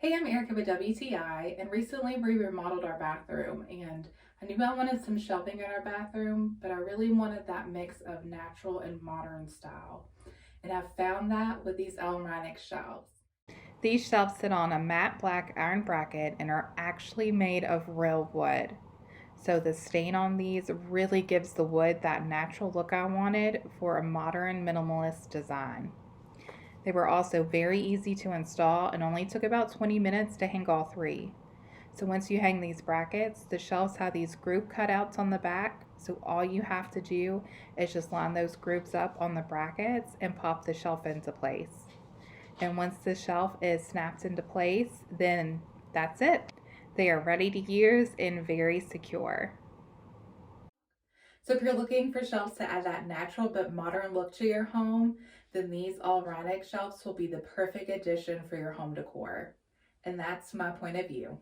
Hey, I'm Erica with WTI, and recently we remodeled our bathroom, and I knew I wanted some shelving in our bathroom, but I really wanted that mix of natural and modern style. And I found that with these EALLRINEC shelves. These shelves sit on a matte black iron bracket and are actually made of real wood. So the stain on these really gives the wood that natural look I wanted for a modern minimalist design. They were also very easy to install and only took about 20 minutes to hang all three. So once you hang these brackets, the shelves have these group cutouts on the back. So all you have to do is just line those groups up on the brackets and pop the shelf into place. And once the shelf is snapped into place, then that's it. They are ready to use and very secure. So if you're looking for shelves to add that natural but modern look to your home, then these EALLRINEC shelves will be the perfect addition for your home decor. And that's my point of view.